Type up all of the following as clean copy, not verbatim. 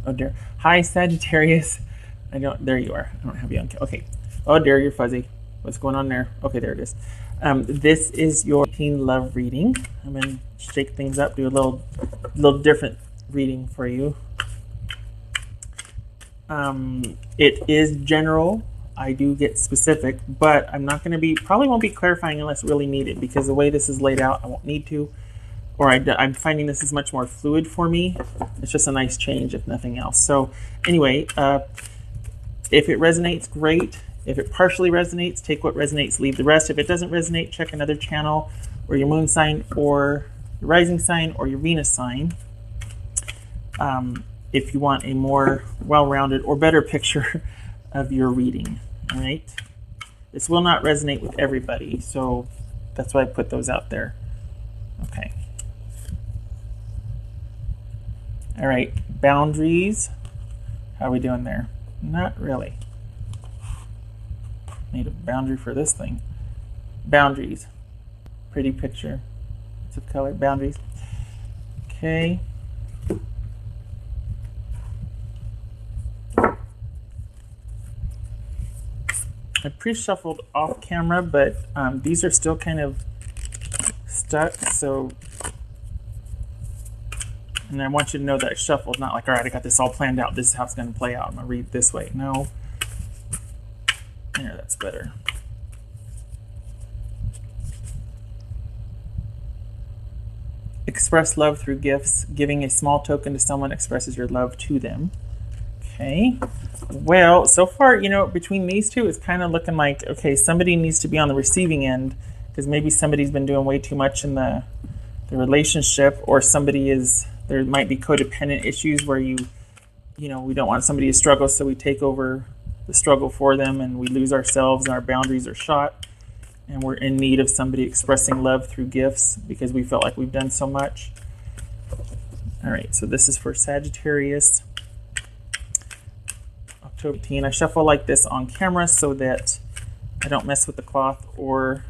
Oh dear. Hi, Sagittarius. There you are. I don't have you on. Okay. Oh dear, you're fuzzy. What's going on there? Okay, there it is. This is your teen love reading. I'm going to shake things up, do a little different reading for you. It is general. I do get specific, but I'm not going to probably won't be clarifying unless really needed, because the way this is laid out, I won't need to. Or I'm finding this is much more fluid for me. It's just a nice change, if nothing else. So anyway, if it resonates, great. If it partially resonates, take what resonates, leave the rest. If it doesn't resonate, check another channel, or your moon sign, or your rising sign, or your Venus sign. If you want a more well-rounded or better picture of your reading, all right? This will not resonate with everybody, so that's why I put those out there. Okay. All right, boundaries. How are we doing there? Not really. Need a boundary for this thing. Boundaries. Pretty picture. Lots of color. Boundaries. Okay. I pre-shuffled off camera, but these are still kind of stuck, so... And I want you to know that I shuffled, not like, all right, I got this all planned out. This is how it's going to play out. I'm going to read this way. No. There, that's better. Express love through gifts. Giving a small token to someone expresses your love to them. Okay. Well, so far, you know, between these two, it's kind of looking like, okay, somebody needs to be on the receiving end, because maybe somebody's been doing way too much in the relationship, or there might be codependent issues where we don't want somebody to struggle, so we take over the struggle for them and we lose ourselves and our boundaries are shot, and we're in need of somebody expressing love through gifts because we felt like we've done so much. All right, so this is for Sagittarius. October 18. I shuffle like this on camera so that I don't mess with the cloth or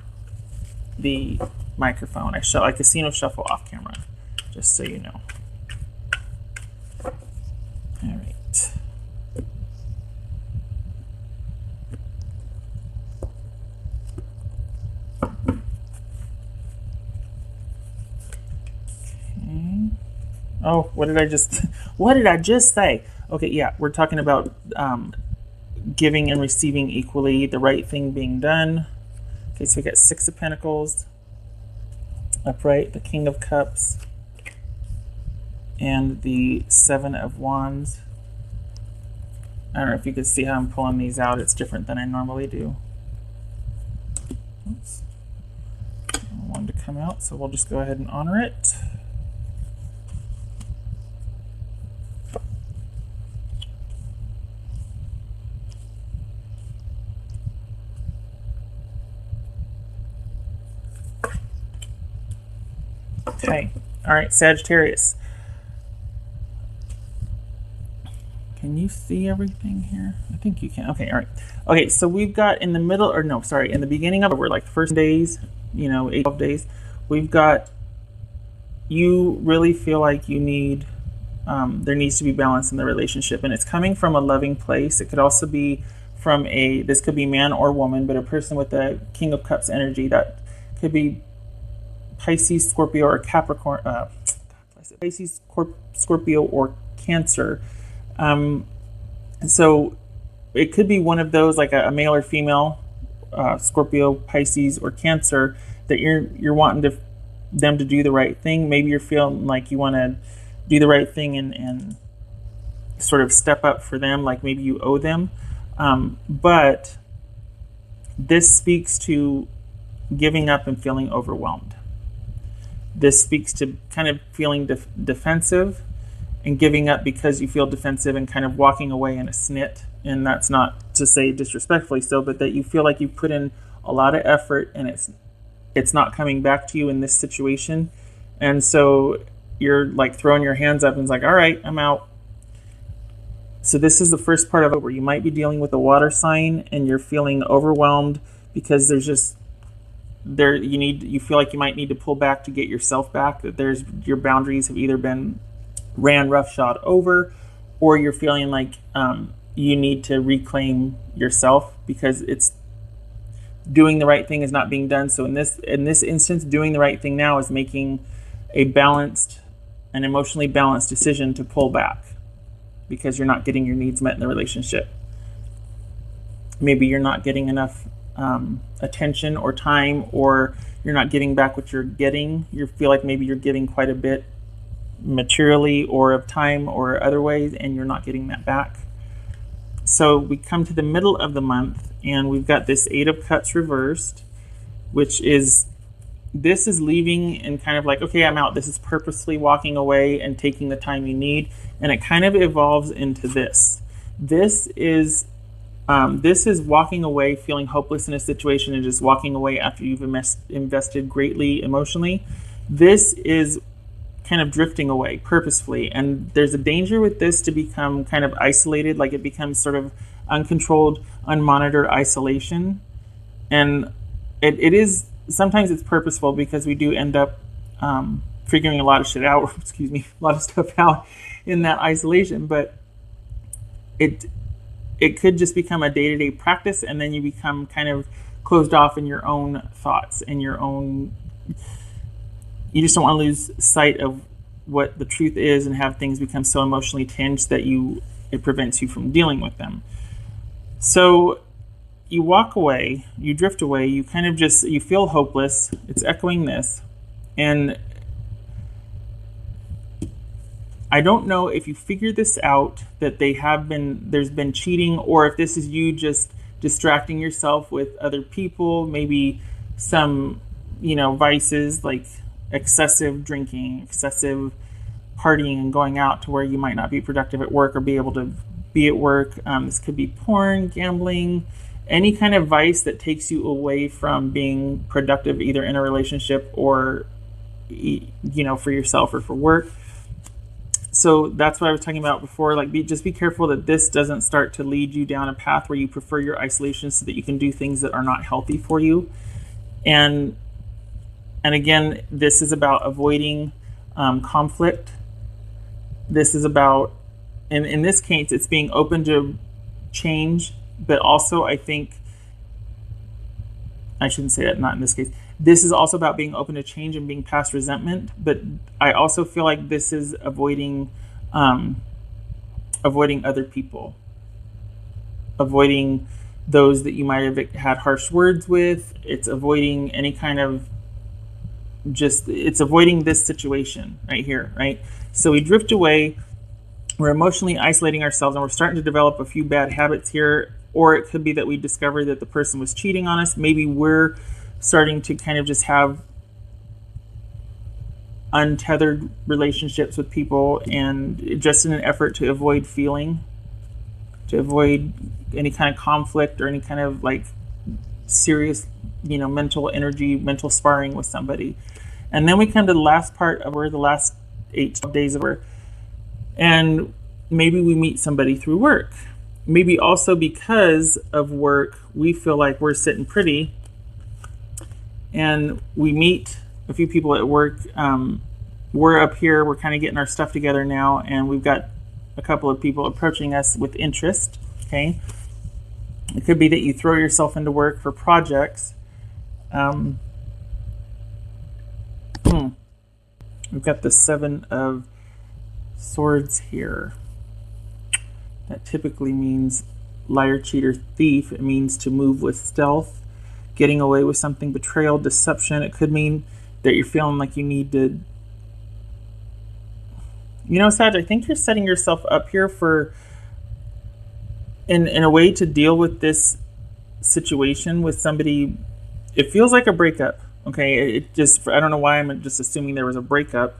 the microphone. I casino shuffle off camera, just so you know. All right. Okay. Oh, what did I just say? Okay, yeah, we're talking about giving and receiving equally, the right thing being done. Okay, so we got Six of Pentacles, upright, the King of Cups, and the Seven of Wands. I don't know if you can see how I'm pulling these out. It's different than I normally do. Oops. I wanted to come out, so we'll just go ahead and honor it. Okay, all right, Sagittarius. Can you see everything here? I think you can. Okay, all right. Okay, so we've got in the middle, or no, sorry, in the beginning of it, we're like the first days, 8, 12 days, we've got, you really feel like you need, there needs to be balance in the relationship, and it's coming from a loving place. It could also be from this could be man or woman, but a person with the King of Cups energy. That could be Pisces, Scorpio, or Capricorn, Pisces, Scorpio, or Cancer. And so it could be one of those, like a male or female, Scorpio, Pisces, or Cancer, that you're wanting them to do the right thing. Maybe you're feeling like you want to do the right thing and sort of step up for them, like maybe you owe them. But this speaks to giving up and feeling overwhelmed. This speaks to kind of feeling defensive and giving up because you feel defensive and kind of walking away in a snit. And that's not to say disrespectfully so, but that you feel like you put in a lot of effort and it's not coming back to you in this situation. And so you're like throwing your hands up and it's like, all right, I'm out. So this is the first part of it where you might be dealing with a water sign and you're feeling overwhelmed because there's just you feel like you might need to pull back to get yourself back, that your boundaries have either been ran roughshod over, or you're feeling like you need to reclaim yourself because it's doing the right thing is not being done. So in this instance, doing the right thing now is making an emotionally balanced decision to pull back because you're not getting your needs met in the relationship. Maybe you're not getting enough attention or time, or you're not getting back what you're getting. You feel like maybe you're giving quite a bit materially or of time or other ways, and you're not getting that back. So we come to the middle of the month, and we've got this 8 of Cups reversed, which is, this is leaving and kind of like, okay, I'm out. This is purposely walking away and taking the time you need. And it kind of evolves into this. This is walking away, feeling hopeless in a situation and just walking away after you've invested greatly emotionally. This is kind of drifting away purposefully. And there's a danger with this to become kind of isolated, like it becomes sort of uncontrolled, unmonitored isolation. And it is, sometimes it's purposeful because we do end up figuring a lot of shit out, a lot of stuff out in that isolation. But it could just become a day-to-day practice, and then you become kind of closed off in your own thoughts and your own, you just don't want to lose sight of what the truth is and have things become so emotionally tinged that it prevents you from dealing with them. So you walk away, you drift away, you kind of just, you feel hopeless. It's echoing this. And I don't know if you figure this out, that there's been cheating, or if this is you just distracting yourself with other people, maybe some, vices like excessive drinking, excessive partying and going out to where you might not be productive at work or be able to be at work. This could be porn, gambling, any kind of vice that takes you away from being productive either in a relationship or, for yourself or for work. So that's what I was talking about before. Like, just be careful that this doesn't start to lead you down a path where you prefer your isolation so that you can do things that are not healthy for you. And again, this is about avoiding conflict. This is about, in this case, it's being open to change, but also I think, I shouldn't say that, not in this case. This is also about being open to change and being past resentment, but I also feel like this is avoiding other people, avoiding those that you might have had harsh words with. It's avoiding any kind of it's avoiding this situation right here, right? So we drift away, we're emotionally isolating ourselves, and we're starting to develop a few bad habits here. Or it could be that we discover that the person was cheating on us. Maybe we're starting to kind of just have untethered relationships with people, and just in an effort to avoid any kind of conflict or any kind of like serious, mental energy, mental sparring with somebody. And then we come to the last part of the last 8 days of work, and maybe we meet somebody through work. Maybe also because of work, we feel like we're sitting pretty, and we meet a few people at work. We're up here, we're kind of getting our stuff together now, and we've got a couple of people approaching us with interest, okay? It could be that you throw yourself into work for projects. We've got the 7 of Swords here. That typically means liar, cheater, thief. It means to move with stealth, getting away with something, betrayal, deception. It could mean that you're feeling like you need to... Sag, I think you're setting yourself up here for... In a way to deal with this situation with somebody. It feels like a breakup. Okay, I don't know why I'm just assuming there was a breakup.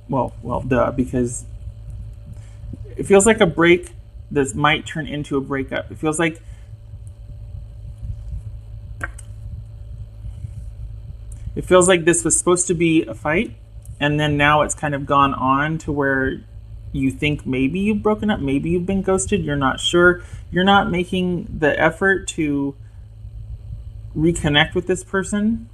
Well, duh, because it feels like a break that might turn into a breakup. It feels like this was supposed to be a fight, and then now it's kind of gone on to where you think maybe you've broken up, maybe you've been ghosted, you're not sure. You're not making the effort to reconnect with this person.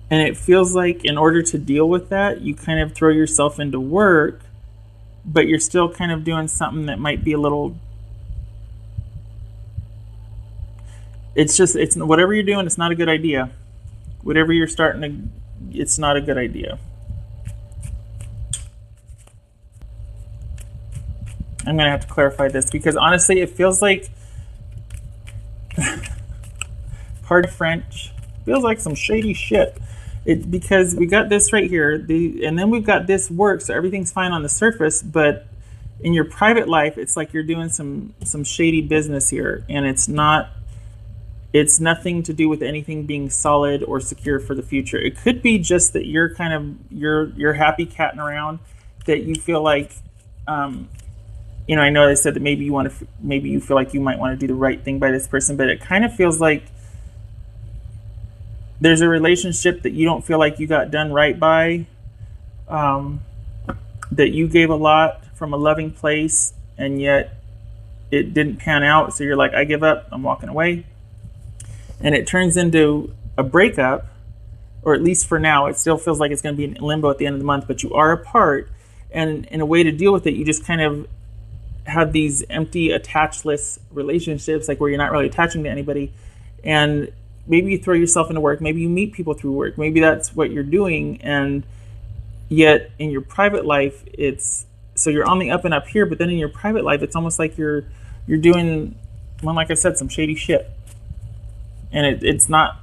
And it feels like in order to deal with that, you kind of throw yourself into work, but you're still kind of doing something that might be a little. It's whatever you're doing, it's not a good idea. Whatever you're starting to, it's not a good idea. I'm going to have to clarify this because honestly, it feels like, pardon French, feels like some shady shit. Because we got this right here, and then we've got this work, so everything's fine on the surface, but in your private life, it's like you're doing some shady business here, and it's nothing to do with anything being solid or secure for the future. It could be just that you're kind of you're happy catting around, that you feel like, I know they said that maybe you feel like you might want to do the right thing by this person, but it kind of feels like there's a relationship that you don't feel like you got done right by, that you gave a lot from a loving place, and yet it didn't pan out. So you're like, I give up, I'm walking away. And it turns into a breakup, or at least for now, it still feels like it's going to be in limbo at the end of the month, but you are apart. And in a way to deal with it, you just kind of have these empty, attachless relationships, like where you're not really attaching to anybody. And maybe you throw yourself into work. Maybe you meet people through work. Maybe that's what you're doing. And yet in your private life, so you're on the up and up here, but then in your private life, it's almost like you're doing, well, like I said, some shady shit. And it's not,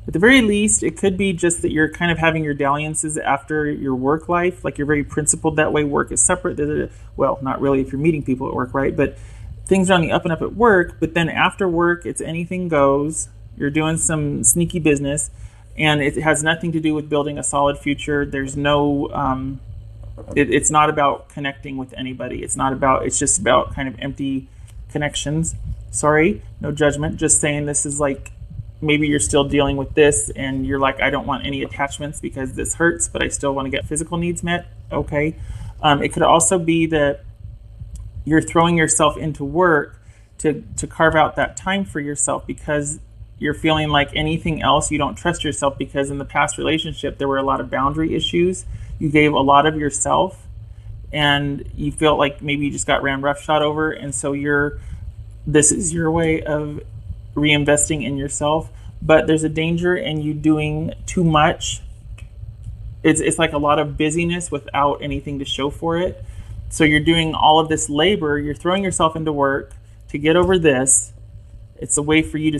at the very least, it could be just that you're kind of having your dalliances after your work life. Like you're very principled that way. Work is separate. Well, not really if you're meeting people at work, right? But things are on the up and up at work, but then after work, it's anything goes. You're doing some sneaky business, and it has nothing to do with building a solid future. There's no, it's not about connecting with anybody. It's just about kind of empty connections. Sorry, no judgment. Just saying this is like, maybe you're still dealing with this, and you're like, I don't want any attachments because this hurts, but I still want to get physical needs met. Okay. It could also be that you're throwing yourself into work to carve out that time for yourself because you're feeling like anything else, you don't trust yourself, because in the past relationship, there were a lot of boundary issues. You gave a lot of yourself, and you felt like maybe you just got ran roughshod over. And so this is your way of reinvesting in yourself, but there's a danger in you doing too much. It's like a lot of busyness without anything to show for it. So you're doing all of this labor, you're throwing yourself into work to get over this. It's a way for you to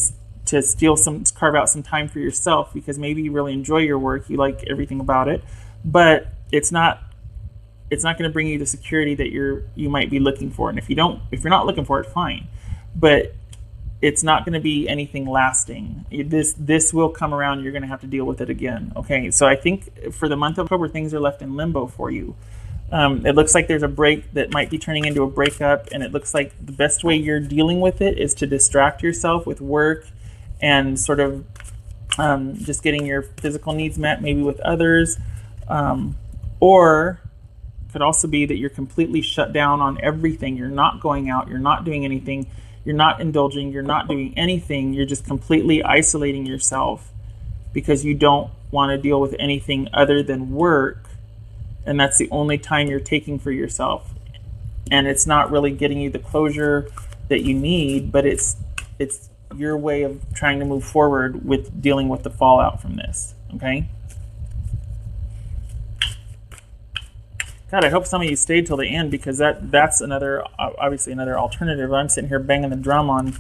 carve out some time for yourself, because maybe you really enjoy your work, you like everything about it, but it's not going to bring you the security that you might be looking for. And if you're not looking for it, fine, but it's not going to be anything lasting. This will come around. You're going to have to deal with it again. Okay, so I think for the month of October, things are left in limbo for you. It looks like there's a break that might be turning into a breakup, and it looks like the best way you're dealing with it is to distract yourself with work and sort of just getting your physical needs met, maybe with others, or it could also be that you're completely shut down on everything. You're not going out, you're not doing anything, you're not indulging, you're not doing anything. You're just completely isolating yourself because you don't want to deal with anything other than work. And that's the only time you're taking for yourself. And it's not really getting you the closure that you need, but it's your way of trying to move forward with dealing with the fallout from this. Okay? God, I hope some of you stayed till the end, because that's obviously another alternative. I'm sitting here banging the drum on,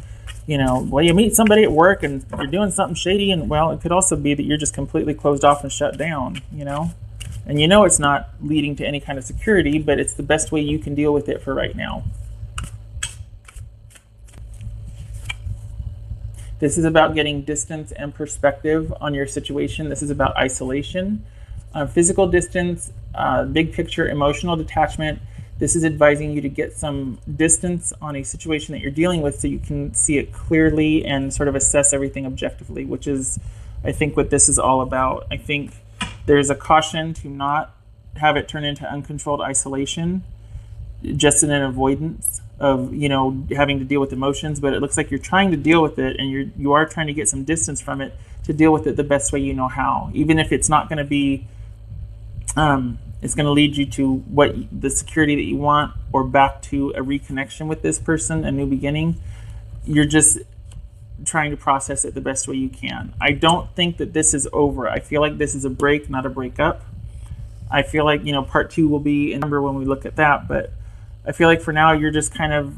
well, you meet somebody at work and you're doing something shady, and well, it could also be that you're just completely closed off and shut down, and it's not leading to any kind of security, but it's the best way you can deal with it for right now. This is about getting distance and perspective on your situation. This is about isolation. Physical distance, big picture, emotional detachment. This is advising you to get some distance on a situation that you're dealing with so you can see it clearly and sort of assess everything objectively, which is, I think, what this is all about. I think there's a caution to not have it turn into uncontrolled isolation, just in an avoidance of, having to deal with emotions, but it looks like you're trying to deal with it, and you are trying to get some distance from it, to deal with it the best way you know how, even if it's not going to be it's going to lead you to what the security that you want, or back to a reconnection with this person, a new beginning. You're just trying to process it the best way you can. I don't think that this is over. I feel like this is a break, not a breakup. I feel like, you know, part 2 will be in number when we look at that, but I feel like for now you're just kind of,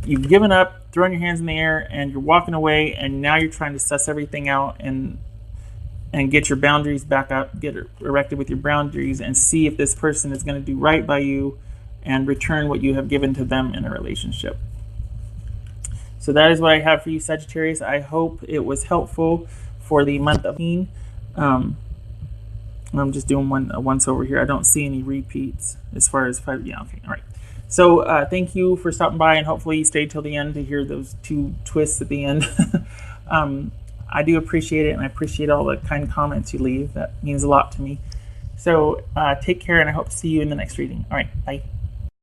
you've given up, throwing your hands in the air, and you're walking away, and now you're trying to suss everything out and get your boundaries back up, get erected with your boundaries, and see if this person is going to do right by you and return what you have given to them in a relationship. So that is what I have for you, Sagittarius. I hope it was helpful for the month of June. I'm just doing once over here. I don't see any repeats as far as 5. Yeah, okay, all right. So thank you for stopping by, and hopefully you stayed till the end to hear those 2 twists at the end. I do appreciate it, and I appreciate all the kind comments you leave. That means a lot to me. So take care, and I hope to see you in the next reading. All right, bye.